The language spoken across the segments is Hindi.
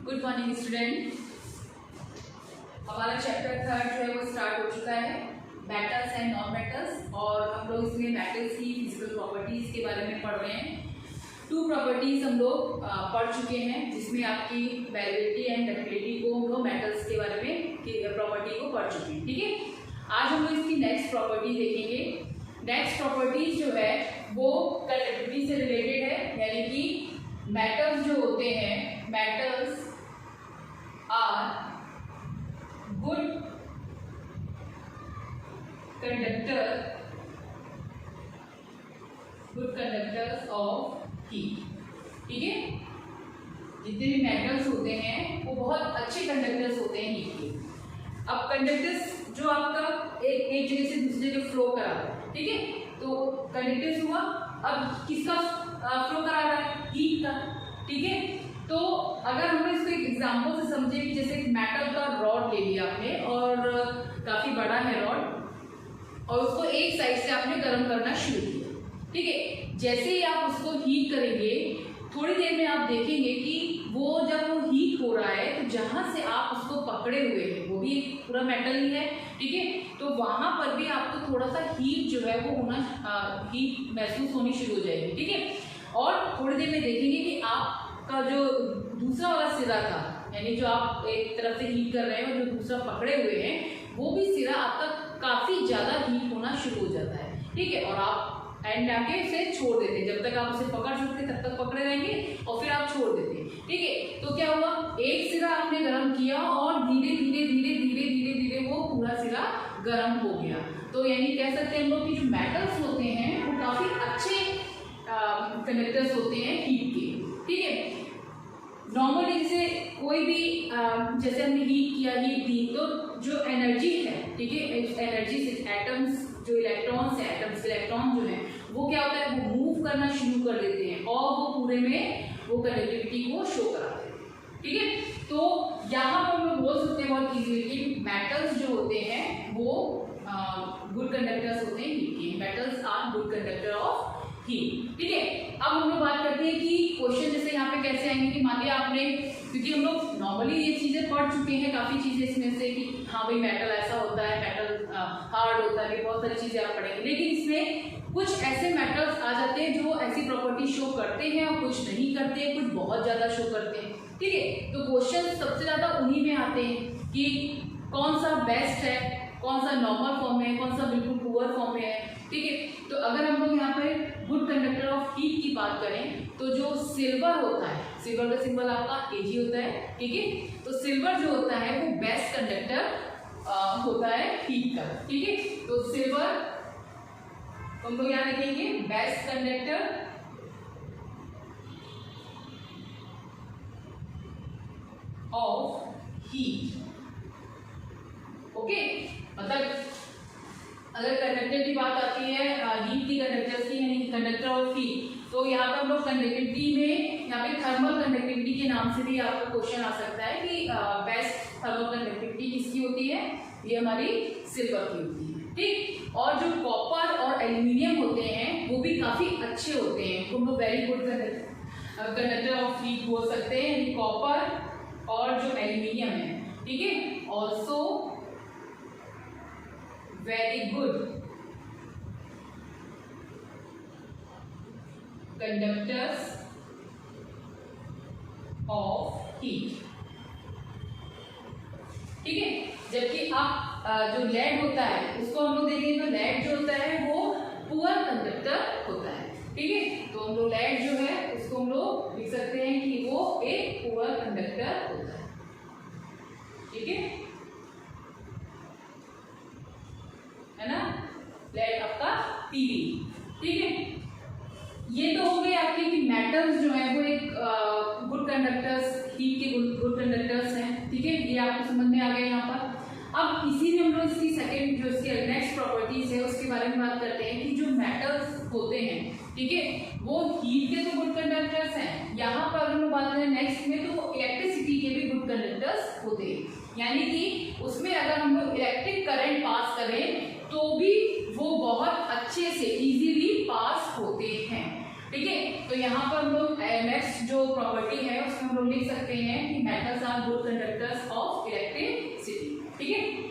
Good morning student. हमारा चैप्टर 3 जो है वो स्टार्ट हो चुका है, मेटल्स एंड नॉन मेटल्स। और हम लोग इसमें मेटल्स की फिजिकल प्रॉपर्टीज़ के बारे में पढ़ रहे हैं। 2 प्रॉपर्टीज़ हम लोग पढ़ चुके हैं, जिसमें आपकी वेरिएबिलिटी एंड डक्टिलिटी को हम लोग मेटल्स के बारे में प्रॉपर्टी को पढ़ चुके हैं। ठीक है, आज हम लोग इसकी नेक्स्ट प्रॉपर्टी देखेंगे। नेक्स्ट प्रॉपर्टीज जो है वो कंडक्टिविटी से रिलेटेड है, यानी कि मेटल्स जो होते हैं, metals are good conductors of heat. ठीक है, जितने भी मेटल्स होते हैं वो बहुत अच्छे कंडक्टर्स होते हैं हीट के। अब कंडक्टर्स जो आपका एक जगह से दूसरी जगह फ्लो करा रहा है, ठीक है, तो कंडक्टर्स हुआ। अब किसका फ्लो करा रहा है? हीट का। ठीक है, तो अगर हम इसको एक एग्जांपल से समझे कि जैसे एक मेटल का रॉड ले लिया आपने और काफी बड़ा है रॉड, और उसको एक साइड से आपने गर्म करना शुरू किया। ठीक है, जैसे ही आप उसको हीट करेंगे, थोड़ी देर में आप देखेंगे कि वो जब वो हीट हो रहा है तो जहां से आप उसको पकड़े हुए हैं वो भी एक पूरा मेटल ही है। ठीक है, तो वहां पर भी आपको थोड़ा सा हीट जो है वो होना, हीट महसूस होनी शुरू हो जाएगी। ठीक है, और थोड़ी देर में देखेंगे कि आपका जो दूसरा वाला सिरा था, यानी जो आप एक तरफ से हीट कर रहे हैं और जो दूसरा पकड़े हुए हैं, वो भी सिरा आपका काफी ज्यादा हीट होना शुरू हो जाता है। ठीक है, और आप एंड आके उसे छोड़ देते हैं, जब तक आप उसे पकड़ सकते तब तक पकड़े रहेंगे और फिर आप छोड़ देते हैं। ठीक है, तो क्या हुआ, एक सिरा आपने गर्म किया और धीरे धीरे धीरे धीरे धीरे धीरे वो पूरा सिरा गर्म हो गया। तो यानी कह सकते हैं हम लोग कि जो मेटल्स होते हैं वो काफी अच्छे कंडक्टर्स होते हैं हीट के। ठीक है, नॉर्मली जैसे कोई भी जैसे हमने हीट किया, हीट दी, तो जो एनर्जी है, ठीक है, एनर्जी से एटम्स, जो इलेक्ट्रॉन्स है, एटम्स इलेक्ट्रॉन जो है वो क्या होता है, वो मूव करना शुरू कर देते हैं और वो पूरे में वो कंडक्टिविटी को शो कराते हैं। ठीक है, तो यहाँ पर हम लोग बोल सकते हैं बहुत इजीली कि मेटल्स जो होते हैं वो गुड कंडक्टर्स होते हैं हीट के। Metals are good conductor of heat. ठीक है, अब हम लोग बात करते हैं कि क्वेश्चन जैसे यहाँ पे कैसे आएंगे कि मान लिया आपने, क्योंकि हम लोग नॉर्मली ये चीजें पढ़ चुके हैं, काफी चीजें इसमें से कि हाँ भाई मेटल ऐसा होता है, मेटल हार्ड होता है, बहुत सारी चीजें आप पढ़ेंगे, लेकिन इसमें कुछ ऐसे मेटल्स आ जाते हैं जो ऐसी प्रॉपर्टी शो करते हैं और कुछ नहीं करते हैं, कुछ बहुत ज्यादा शो करते हैं। ठीक है, तो क्वेश्चन सबसे ज्यादा उन्हीं में आते हैं कि कौन सा बेस्ट है, कौन सा नॉर्मल फॉर्म में है, कौन सा बिल्कुल पुअर फॉर्म में है। ठीक है, तो अगर हम लोग यहाँ पे गुड कंडक्टर ऑफ हीट की बात करें तो जो सिल्वर होता है, सिल्वर का सिंबल आपका Ag होता है। ठीक है, तो सिल्वर जो होता है वो बेस्ट कंडक्टर होता है हीट का। ठीक है, तो सिल्वर हम लोग यहाँ लिखेंगे best conductor of heat. Okay, मतलब अगर कंडक्टर की बात आती है हीट की, कंडक्टर्स की, यानी कंडक्टर ऑफ हीट, तो यहाँ पर हम लोग कंडक्टिविटी में यहाँ पे थर्मल कंडक्टिविटी के नाम से भी आपको क्वेश्चन आ सकता है कि बेस्ट थर्मल कंडक्टिविटी किसकी होती है, ये हमारी सिल्वर की होती है। ठीक, और जो कॉपर और एल्यूमिनियम होते हैं वो भी काफी अच्छे होते हैं, तो हम लोग very good conductor of heat बोल सकते हैं, यानी कॉपर और जो एल्यूमिनियम है। ठीक है, also very good conductors of heat। ठीक है, जबकि आप जो लेड होता है उसको हम लोग देखेंगे तो लेड जो होता है वो पुअर कंडक्टर होता है। ठीक है, तो हम लोग लेड जो है उसको हम लोग लिख सकते हैं कि वो एक पुअर कंडक्टर होता है। ठीक है ना, लेड आपका Pb। ठीक है, ये तो हो गए आपके कि मेटल्स जो है वो एक गुड कंडक्टर्स, हीट के गुड कंडक्टर्स हैं। ठीक है, ये आपको समझ में आ गया यहाँ पर। अब इसी में हम लोग इसकी सेकंड जो इसकी नेक्स्ट प्रॉपर्टीज है उसके बारे में बात करते हैं कि जो मेटल्स होते हैं, ठीक है, वो हीट के तो गुड कंडक्टर्स हैं। यहाँ पर अगर हम बात करें नेक्स्ट में, तो इलेक्ट्रिसिटी के भी गुड कंडक्टर्स होते हैं, यानी कि उसमें अगर हम लोग इलेक्ट्रिक करंट पास करें तो भी वो बहुत अच्छे से इजीली पास होते हैं। ठीक है, तो यहाँ पर हम लोग नेक्स्ट जो प्रॉपर्टी है उसमें हम लोग लिख सकते हैं कि metals are good conductors of electricity. ठीक है,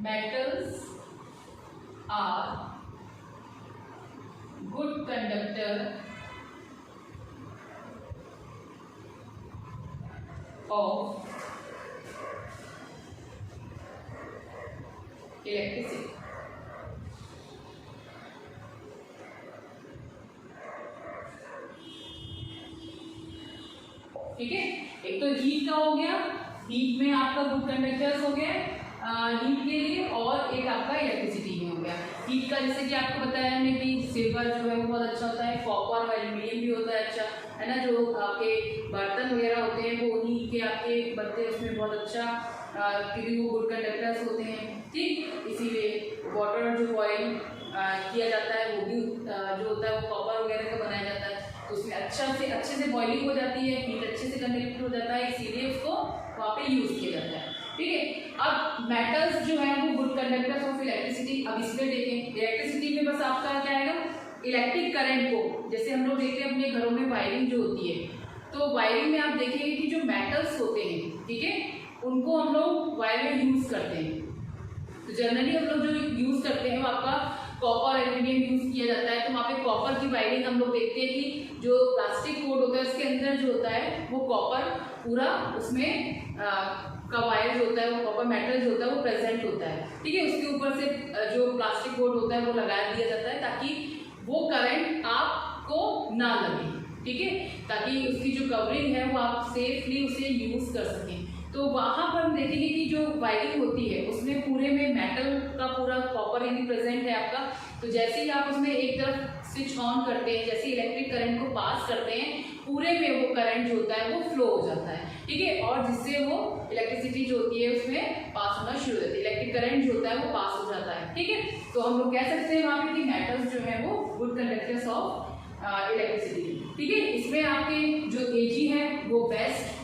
metals are good conductor of electricity। ठीक है, एक तो हीट का हो गया, हीट में आपका गुड कंडक्टर्स हो गया हीट के लिए, और एक आपका इलेक्ट्रिसिटी में हो गया। हीट का जैसे कि आपको बताया हमने कि सिल्वर जो है वो बहुत अच्छा होता है, कॉपर और एल्यूमिनियम भी होता है अच्छा, है ना। जो आपके बर्तन वगैरह होते हैं वो उन्हीं के आपके बनते हैं, उसमें बहुत अच्छा क्योंकि वो गुड कंडक्टर्स होते हैं। ठीक, इसीलिए वाटर जो बॉयल किया जाता है वो भी जो होता है वो कॉपर वगैरह का बनाया जाता है, तो उसमें अच्छे से बॉइलिंग हो जाती है, हीट अच्छे से कंडक्ट हो जाता है, इसीलिए उसको वहाँ पे यूज किया जाता है। ठीक है, अब मेटल्स जो है वो गुड कंडक्टर्स ऑफ इलेक्ट्रिसिटी। अब इसमें देखें इलेक्ट्रिसिटी में बस आपका क्या आएगा, इलेक्ट्रिक करंट को, जैसे हम लोग देखते हैं अपने घरों में वायरिंग जो होती है, तो वायरिंग में आप देखेंगे कि जो मेटल्स होते हैं, ठीक है, उनको हम लोग वायर में यूज करते हैं। तो जनरली हम लोग जो यूज करते हैं वो आपका कॉपर एल्यूमिनियम यूज किया जाता है, तो वहाँ पे कॉपर की वायरिंग हम लोग देखते हैं कि जो प्लास्टिक कोड होता है उसके अंदर जो होता है वो कॉपर पूरा उसमें का वायर जो होता है वो कॉपर मेटल जो होता है वो प्रेजेंट होता है। ठीक है, उसके ऊपर से जो प्लास्टिक कोड होता है वो लगा दिया जाता है ताकि वो करंट आपको ना लगे। ठीक है, ताकि उसकी जो कवरिंग है वो आप सेफली उसे यूज कर सकें। तो वहाँ पर हम देखेंगे कि जो वायरिंग होती है उसमें पूरे में मेटल का पूरा कॉपर यानी प्रेजेंट है आपका, तो जैसे ही आप उसमें एक तरफ स्विच ऑन करते हैं, जैसे इलेक्ट्रिक करंट को पास करते हैं, पूरे में वो करंट जो होता है वो फ्लो हो जाता है। ठीक है, और जिससे वो इलेक्ट्रिसिटी जो होती है उसमें पास होना शुरू हो जाती है, इलेक्ट्रिक करंट जो होता है वो पास हो जाता है। ठीक है, तो हम लोग कह सकते हैं वहाँ पे कि मेटल्स जो है वो गुड कंडक्टर्स ऑफ इलेक्ट्रिसिटी। ठीक है, इसमें आपके जो Ag है वो बेस्ट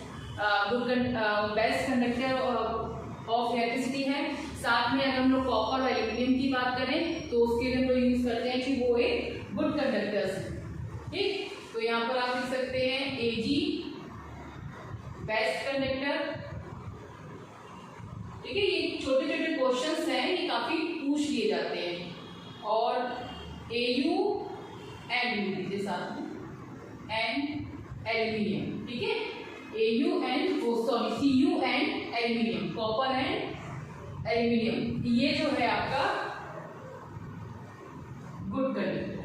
कंडक्टर ऑफ इलेक्ट्रिसिटी है। साथ में अगर हम लोग कॉपर और एल्यूमिनियम की बात करें तो उसके लिए हम लोग यूज करते हैं कि वो एक गुड कंडक्टर्स है। ठीक, तो यहाँ पर आप लिख सकते हैं Ag बेस्ट कंडक्टर। ठीक है, ये छोटे छोटे क्वेश्चंस हैं, ये काफी पूछ लिए जाते हैं। और Au एंड साथ में एंड एल्यूमिनियम। ठीक है, Au and Cu and aluminium, copper and aluminium, ये जो है आपका गुड कंडक्टर।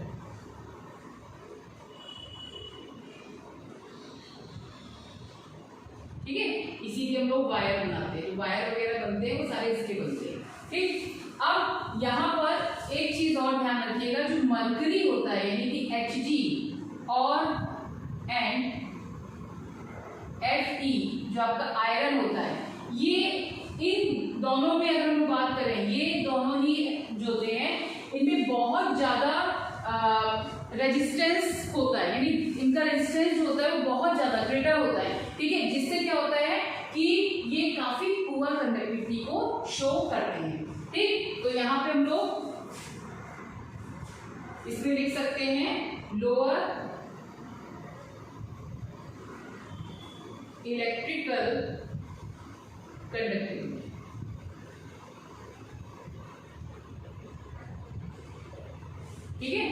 ठीक है, इसीलिए हम लोग वायर बनाते हैं, वायर वगैरह बनते हैं वो सारे इसके बनते हैं। ठीक, अब यहाँ पर एक चीज और ध्यान रखिएगा, जो मरकरी होता है यानी कि Hg और एंड Fe जो आपका आयरन होता है, ये इन दोनों में अगर हम बात करें, ये दोनों ही जो होते हैं इनमें बहुत ज्यादा रेजिस्टेंस होता है, यानी इनका रेजिस्टेंस जो होता है वो बहुत ज्यादा ग्रेटर होता है। ठीक है, जिससे क्या होता है कि ये काफी पुअर कंडक्टिविटी को शो करते हैं। ठीक, तो यहाँ पे हम लोग इसमें लिख सकते हैं लोअर इलेक्ट्रिकल कंडक्टिविटी। ठीक है,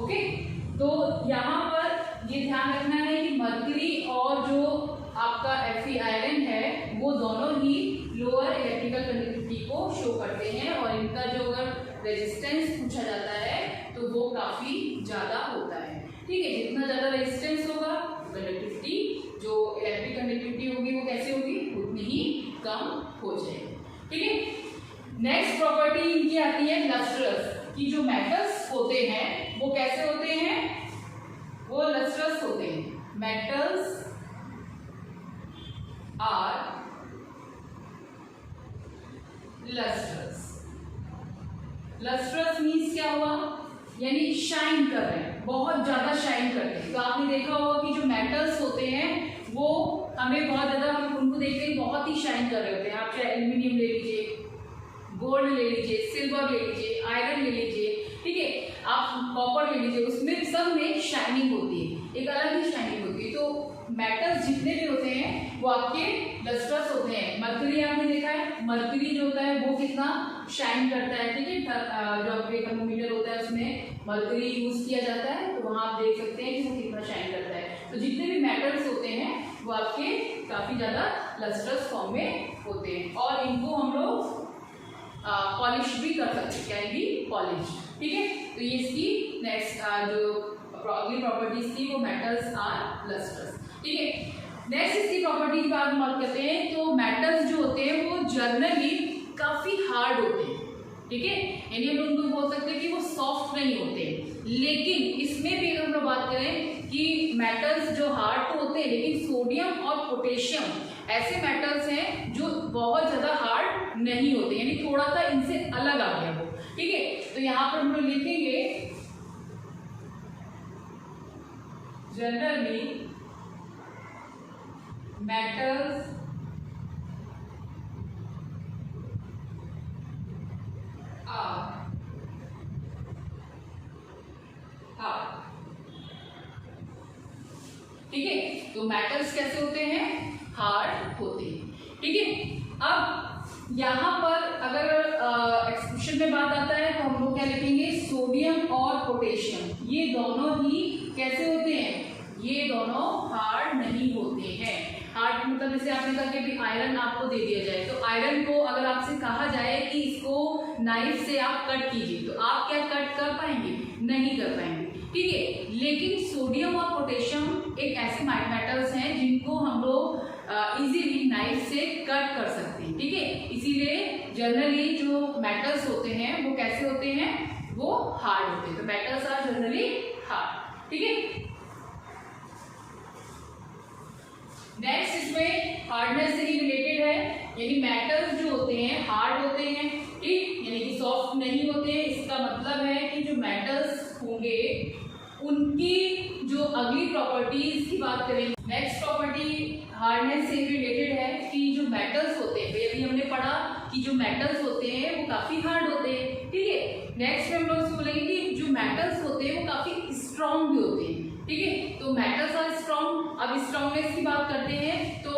ओके, तो यहां पर ये ध्यान रखना है कि मरकरी और जो आपका Fe आयरन है वो दोनों ही लोअर इलेक्ट्रिकल कंडक्टिविटी को शो करते हैं, और इनका जो अगर रेजिस्टेंस पूछा जाता है तो वो काफी ज्यादा होता है। ठीक है, जितना ज्यादा रेजिस्टेंस होगा कंडक्टिविटी जो इलेक्ट्रिक कंडक्टिविटी होगी वो कैसे होगी, उतनी ही कम हो जाएगी। ठीक है, नेक्स्ट प्रॉपर्टी इनकी आती है लस्ट्रस, कि जो मेटल्स होते हैं वो कैसे होते हैं, वो लस्ट्रस होते हैं। Metals are lustrous. Lustrous means क्या हुआ, यानी शाइन कर रहे हैं, बहुत ज्यादा शाइन करते हैं। तो आपने देखा होगा कि जो मेटल्स होते हैं गोल्ड ले लीजिए, सिल्वर ले लीजिए, आयरन ले लीजिए, ठीक है, आप कॉपर ले लीजिए, उसमें सब में शाइनिंग होती है, एक अलग ही शाइनिंग होती है। तो मेटल्स जितने भी होते हैं वो आपके लस्ट्रस होते हैं। मरकरी आपने देखा है, मरकरी जो होता है वो कितना शाइन करता है, ठीक है, जो आपके थर्मोमीटर होता है उसमें मरकरी यूज किया जाता है, तो वहां आप देख सकते हैं कि वो कितना शाइन करता है। तो जितने भी मेटल्स होते हैं वो आपके काफी ज्यादा लस्ट्रस फॉर्म में होते हैं और इनको हम लोग पॉलिश भी कर सकते हैं, कैन बी पॉलिश, ठीक है। तो ये इसकी नेक्स्ट जो अगली प्रॉपर्टीज थी वो मेटल्स आर लस्ट्रस, ठीक है। नेक्स्ट इसकी प्रॉपर्टी की बात करते हैं तो मेटल्स जो होते हैं वो जनरली काफी हार्ड होते हैं, ठीक है, यानी हम उनको बोल सकते हैं कि वो सॉफ्ट नहीं होते। लेकिन इसमें भी अगर हम लोग बात करें कि मेटल्स जो हार्ड तो होते हैं, लेकिन सोडियम और पोटेशियम ऐसे मेटल्स हैं जो बहुत ज्यादा हार्ड नहीं होते, यानी थोड़ा सा इनसे अलग आ गया वो, ठीक है। तो यहाँ पर हम लोग लिखेंगे जनरली metals are hard, ठीक है। तो मेटल्स कैसे होते हैं, हार्ड होते हैं, ठीक है। अब यहाँ पर अगर एक्सप्रेशन में बात आता है तो हम लोग क्या लिखेंगे, सोडियम और पोटेशियम ये दोनों ही कैसे होते हैं, ये दोनों हार्ड नहीं होते हैं। हार्ड मतलब जैसे आपने कहा कि भी आयरन आपको दे दिया जाए, तो आयरन को अगर आपसे कहा जाए कि इसको नाइफ से आप कट कीजिए तो आप क्या कट कर पाएंगे, नहीं कर पाएंगे, ठीक है। लेकिन सोडियम और पोटेशियम एक ऐसे मेटल्स हैं जिनको हम लोग इजीली नाइफ से कट कर सकते हैं, ठीक है। इसीलिए जनरली जो मेटल्स होते हैं वो कैसे होते हैं, वो हार्ड होते हैं। तो मेटल्स आर जनरली हार्ड, ठीक है। नेक्स्ट इसमें हार्डनेस से ही रिलेटेड है, यानी मेटल्स जो होते हैं हार्ड होते हैं, ठीक, यानी कि सॉफ्ट नहीं होते हैं। इसका मतलब है कि जो मेटल्स होंगे उनकी जो अगली प्रॉपर्टीज की बात करें, नेक्स्ट प्रॉपर्टी हार्डनेस से रिलेटेड है कि जो मेटल्स होते हैं, अभी हमने पढ़ा कि जो मेटल्स होते हैं वो काफी हार्ड होते हैं, ठीक है। नेक्स्ट में हम लोग बोलेंगे कि जो मेटल्स होते हैं वो काफी स्ट्रॉन्ग भी होते हैं, ठीक है। तो मेटल्स आर स्ट्रॉन्ग। अब स्ट्रॉन्गनेस की बात करते हैं तो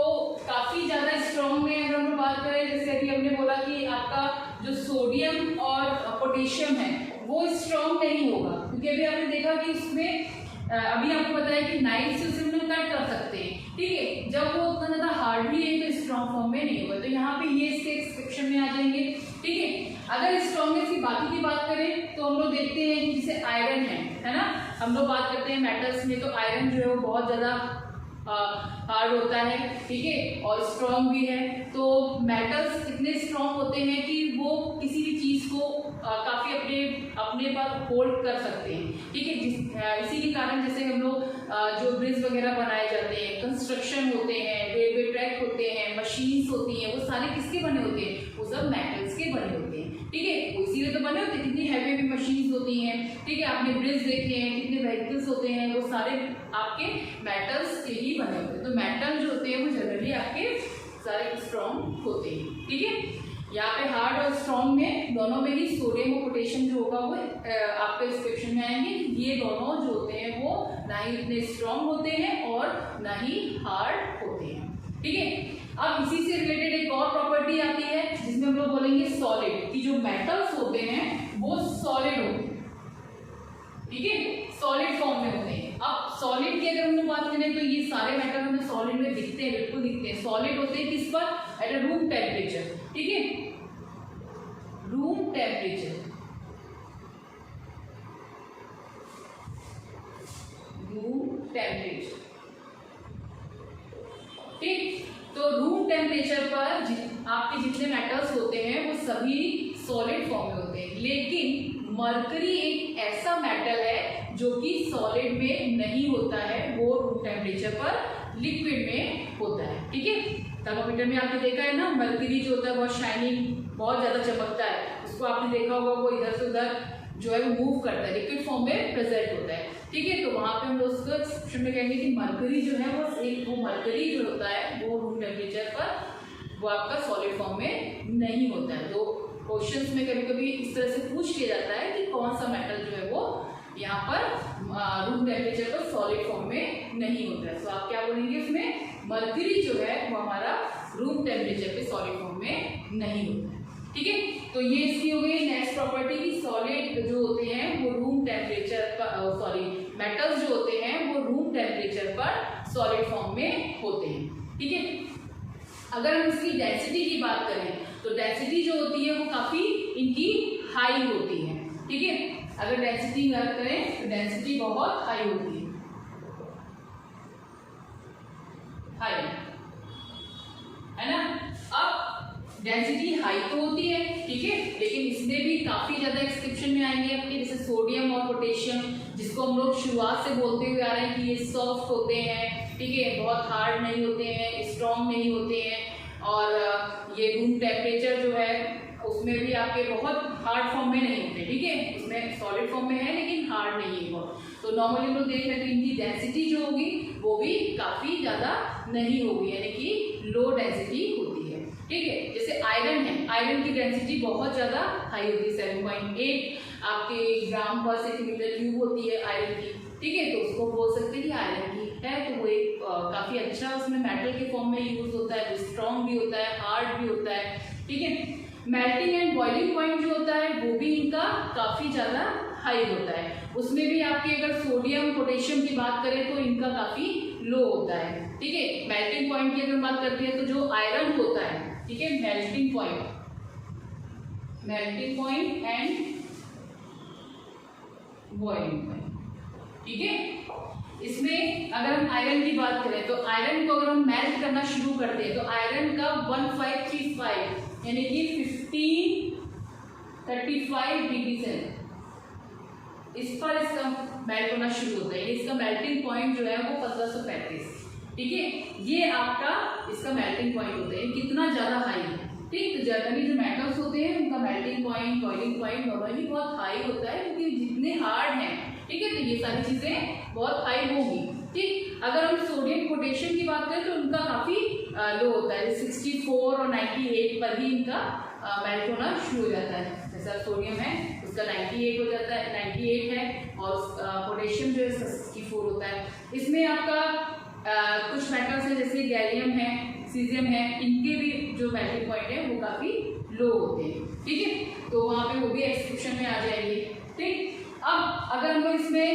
काफी ज्यादा स्ट्रॉन्ग में अगर हम बात करें, जैसे अभी हमने बोला कि आपका जो सोडियम और पोटेशियम है वो स्ट्रॉन्ग नहीं होगा, क्योंकि अभी आपने देखा कि उसमें अभी आपको पता है कि नाइफ से उसे हम लोग कट कर सकते हैं, ठीक है। जब वो उतना ज्यादा हार्ड भी है तो स्ट्रॉन्ग फॉर्म में नहीं होगा, तो यहाँ पे ये इसके एक्सपेक्शन में आ जाएंगे, ठीक है। अगर स्ट्रॉन्गनेस की बाकी की बात करें तो हम लोग देखते हैं कि जैसे आयरन है ना, हम लोग बात करते हैं मेटल्स में, तो आयरन जो है वो बहुत ज्यादा हार्ड होता है, ठीक है, और स्ट्रॉन्ग भी है। तो मेटल्स इतने स्ट्रॉन्ग होते हैं कि वो किसी भी चीज को काफी अपने पर होल्ड कर सकते हैं, ठीक है। इसी के कारण जैसे हम लोग जो ब्रिज वगैरह बनाए जाते हैं, कंस्ट्रक्शन होते हैं, रेलवे ट्रैक होते हैं, मशीन्स होती हैं, वो सारे किसके बने होते हैं, वो सब मेटल्स के बने होते हैं, ठीक है। इसीलिए तो बने होते हैं, कितनी हैवी हैवी मशीन्स होती हैं, ठीक है। आपने ब्रिज देखे हैं, कितने व्हीकल्स होते हैं, वो सारे आपके मेटल्स के ही बने होते हैं। तो मेटल जो होते हैं वो जनरली आपके सारे स्ट्रॉन्ग होते हैं, ठीक है। यहाँ पे हार्ड और स्ट्रॉन्ग में दोनों में ही सोडियम और पोटेशियम जो होगा वो आपके इस क्वेश्चन में आएंगे। ये दोनों जो होते हैं वो ना ही इतने स्ट्रॉन्ग होते हैं और ना ही हार्ड होते हैं, ठीक है। अब इसी से रिलेटेड एक और प्रॉपर्टी आती है जिसमें हम लोग बोलेंगे सॉलिड, कि जो मेटल्स होते हैं वो सॉलिड होते हैं, ठीक है, सॉलिड फॉर्म में होते हैं। अब सॉलिड की अगर हम लोग बात करें तो ये सारे मेटल हमें सॉलिड में दिखते हैं, बिल्कुल दिखते हैं। सॉलिड होते हैं किस पर, एट अ रूम टेम्परेचर, ठीक है, रूम टेम्परेचर, रूम टेम्परेचर, ठीक। तो रूम टेम्परेचर पर आपके जितने मेटल्स होते हैं वो सभी सॉलिड फॉर्म में होते हैं, लेकिन मरकरी एक ऐसा मेटल है जो कि सॉलिड में नहीं होता है, वो रूम टेम्परेचर पर लिक्विड में होता है, ठीक है। थर्मोमीटर में आपने देखा है ना, मरकरी जो होता है बहुत शाइनिंग, बहुत ज्यादा चमकता है, उसको आपने देखा होगा वो इधर से उधर जो है वो मूव करता है, लिक्विड फॉर्म में प्रेजेंट होता है, ठीक है। तो वहां पे हम लोग उसको एक्सप्रेशन में कहेंगे कि मरकरी जो है वो मरकरी जो होता है वो रूम टेम्परेचर पर वो आपका सॉलिड फॉर्म में नहीं होता है। तो क्वेश्चंस में कभी कभी इस तरह से पूछ लिया जाता है कि कौन सा मेटल जो है वो यहाँ पर रूम टेम्परेचर पर सॉलिड फॉर्म में नहीं होता है। तो आप क्या बोलेंगे उसमें, मर्क्यूरी जो है वो हमारा रूम टेम्परेचर पे सॉलिड फॉर्म में नहीं होता है। ठीक है, तो ये इसकी हो गई नेक्स्ट प्रॉपर्टी की सॉलिड जो होते हैं वो रूम टेम्परेचर पर, सॉरी मेटल्स जो होते हैं वो रूम टेम्परेचर पर सॉलिड फॉर्म में होते हैं। ठीक है, अगर हम इसकी डेंसिटी की बात करें तो डेंसिटी जो होती है वो काफी इनकी हाई होती है। ठीक है, अगर डेंसिटी की बात करें तो डेंसिटी बहुत हाई होती है, हाई है ना। अब डेंसिटी हाई तो होती है, ठीक है, लेकिन इसमें भी काफी ज्यादा एक्सक्रिप्शन में आएंगे अपने, जैसे सोडियम और पोटेशियम, जिसको हम लोग शुरुआत से बोलते हुए आ रहे हैं कि ये सॉफ्ट होते हैं, ठीक है, बहुत हार्ड नहीं होते हैं, स्ट्रॉन्ग नहीं होते हैं, और ये रूम टेम्परेचर जो है उसमें भी आपके बहुत हार्ड फॉर्म में नहीं होते। ठीक है, उसमें सॉलिड फॉर्म में है लेकिन हार्ड नहीं है बहुत। तो नॉर्मली हम लोग देख रहे हैं तो इनकी डेंसिटी जो होगी वो भी काफी ज्यादा नहीं होगी, यानी कि लो डेंसिटी होती है। ठीक है, जैसे आयरन है, आयरन की डेंसिटी बहुत ज्यादा हाई होती है, 7.8 आपके ग्राम पर सेंटीमीटर क्यूब होती है आयरन की। ठीक है, तो उसको बोल सकते हैं कि आयरन की है, तो वो एक काफी अच्छा उसमें मेटल के फॉर्म में यूज होता है, वो स्ट्रॉन्ग भी होता है, हार्ड भी होता है। ठीक है, मेल्टिंग एंड बॉइलिंग पॉइंट जो होता है वो भी इनका काफी ज्यादा हाई होता है, उसमें भी आपके अगर सोडियम पोटेशियम की बात करें तो इनका काफी लो होता है। ठीक है, मेल्टिंग पॉइंट की अगर बात करते हैं तो जो आयरन होता है, ठीक है, melting point and boiling point. ठीक है, इसमें अगर हम आयरन की बात करें तो आयरन को अगर हम मेल्ट करना शुरू करते हैं तो आयरन का 1535 यानी कि 1535 डिग्री से इस पर इसका मेल्ट होना शुरू होता है, इसका मेल्टिंग पॉइंट जो है वो 1535। ठीक है, ये आपका इसका मेल्टिंग पॉइंट होता है, कितना ज्यादा हाई है। ठीक, तो जनरली जो मेटल्स होते हैं उनका melting point, boiling point normally बहुत हाई होता है, क्योंकि जितने हार्ड हैं, ठीक है, तो ये सारी चीजें बहुत हाई होगी। ठीक, अगर हम सोडियम पोटेशियम की बात करें तो उनका काफी लो होता है, 64 और 98 पर ही इनका मेल्ट होना शुरू हो जाता है। जैसा सोडियम है उसका 98 हो जाता है, 98 है, और पोटेशियम जो है 64 होता है। इसमें आपका कुछ मेटल्स है जैसे गैलियम है, सीजियम है, इनके भी जो मेल्टिंग पॉइंट है वो काफी लो होते हैं। ठीक है, तो वहां पे वो भी एक्सक्रिप्शन में आ जाएंगे। ठीक, अब अगर हम लोग इसमें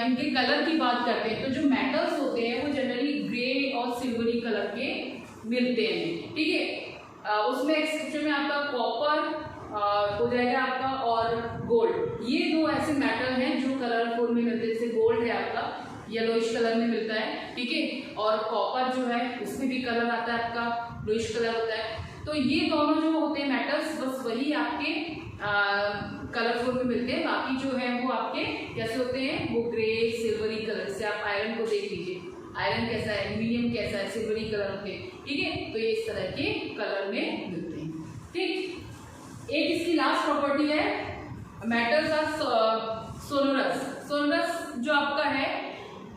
इनके कलर की बात करते हैं तो जो मेटल्स होते हैं वो जनरली ग्रे और सिल्वरी कलर के मिलते हैं। ठीक है, उसमें एक्सेप्शन में आपका कॉपर हो जाएगा आपका, और गोल्ड, ये दो ऐसे मेटल हैं जो कलरफुल में मिलते हैं। जैसे गोल्ड है आपका येलोइश कलर में मिलता है, ठीक है, और कॉपर जो है उसमें भी कलर आता है आपका ब्लूइश कलर होता है। तो ये दोनों जो होते हैं मेटल्स, बस वही आपके कलरफुल में मिलते हैं, बाकी जो है वो आपके कैसे होते हैं, वो ग्रे सिल्वरी कलर से। आप आयरन को देख लीजिए, आयरन कैसा है, एल्यूमिनियम कैसा है, सिल्वरी कलर होते हैं। ठीक है, तो ये इस तरह के कलर में मिलते हैं। ठीक, एक इसकी लास्ट प्रॉपर्टी है मेटल्स आर सोनरस। सोनरस जो आपका है,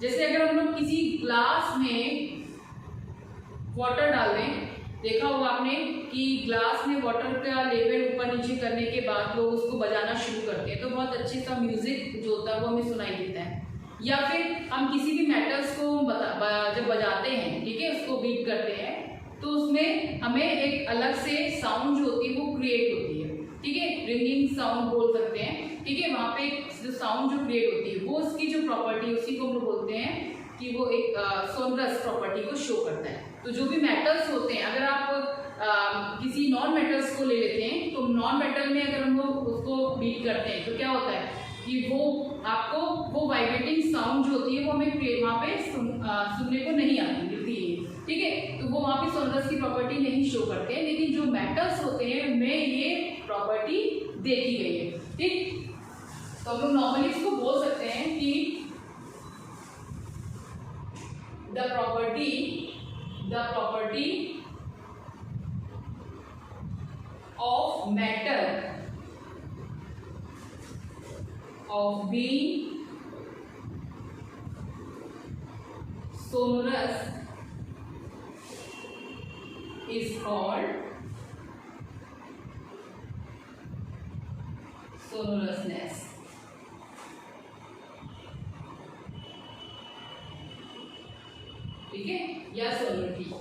जैसे अगर हम लोग किसी ग्लास में वाटर डाल दें, देखा होगा आपने कि ग्लास में वाटर का लेवल ऊपर नीचे करने के बाद लोग उसको बजाना शुरू करते हैं, तो बहुत अच्छे सा म्यूजिक जो होता है वो हमें सुनाई देता है। या फिर हम किसी भी मेटल्स को जब बजाते हैं, ठीक है, उसको बीट करते हैं, तो उसमें हमें एक अलग से साउंड जो होती है वो क्रिएट होती है। ठीक है, रिंगिंग साउंड बोल सकते हैं। ठीक है, वहाँ पे जो साउंड जो क्रिएट होती है वो उसकी जो प्रॉपर्टी है उसी को हम लोग बोलते हैं कि वो एक सोनरस प्रॉपर्टी को शो करता है। तो जो भी मेटल्स होते हैं, अगर आप किसी नॉन मेटल्स को ले लेते हैं तो नॉन मेटल में अगर हम लोग उसको बीट करते हैं तो क्या होता है कि वो आपको वो वाइब्रेटिंग साउंड जो होती है वो हमें वहाँ पे सुनने को नहीं आती, मिलती है। ठीक है, तो वो वहाँ पे सोनरस की प्रॉपर्टी नहीं शो करते हैं, लेकिन जो मेटल्स होते हैं उनमें ये प्रॉपर्टी देखी गई है। ठीक, तो हम लोग नॉर्मली इसको बोल सकते हैं कि the property of matter of being sonorous is called ठीक है, या सोलरिटी।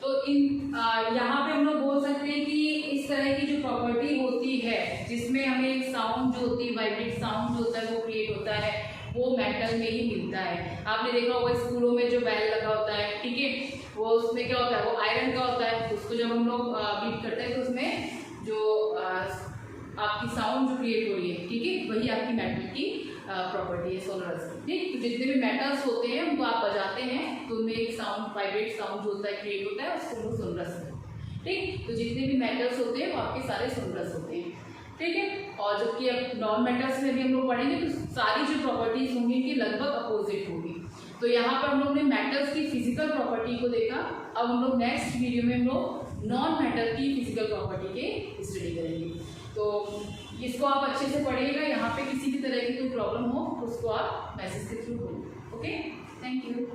तो यहाँ पे हम लोग बोल सकते हैं कि इस तरह की जो प्रॉपर्टी होती है जिसमें हमें एक साउंड जो होती है, वाइब्रेट साउंड जो होता है वो क्रिएट होता है, वो मेटल में ही मिलता है। आपने देखा होगा स्कूलों में जो बेल लगा होता है, ठीक है, वो उसमें क्या होता है, वो आयरन का होता है। उसको जब हम लोग बीट करते हैं तो उसमें जो आपकी साउंड जो क्रिएट हो रही है, ठीक है, वही आपकी मेटल की प्रॉपर्टी है, सोनरस। ठीक, तो जितने भी मेटल्स होते हैं उनको आप बजाते हैं तो उनमें एक साउंड, वाइब्रेट साउंड जो होता है क्रिएट होता है, उसको हम सोनरस है। ठीक, तो जितने भी मेटल्स होते हैं वो आपके सारे सोनरस होते हैं। ठीक है, और जबकि अब नॉन मेटल्स में भी हम लोग पढ़ेंगे तो सारी जो प्रॉपर्टीज होंगी इनकी लगभग अपोजिट होगी। तो यहाँ पर हम लोग ने मेटल्स की फिजिकल प्रॉपर्टी को देखा। अब हम लोग नेक्स्ट वीडियो में हम लोग नॉन मेटल की फिजिकल प्रॉपर्टी के स्टडी करेंगे। तो इसको आप अच्छे से पढ़िएगा। यहाँ पे किसी भी तरह की कोई प्रॉब्लम हो तो उसको आप मैसेज के थ्रू बोलिए। Okay, thank you.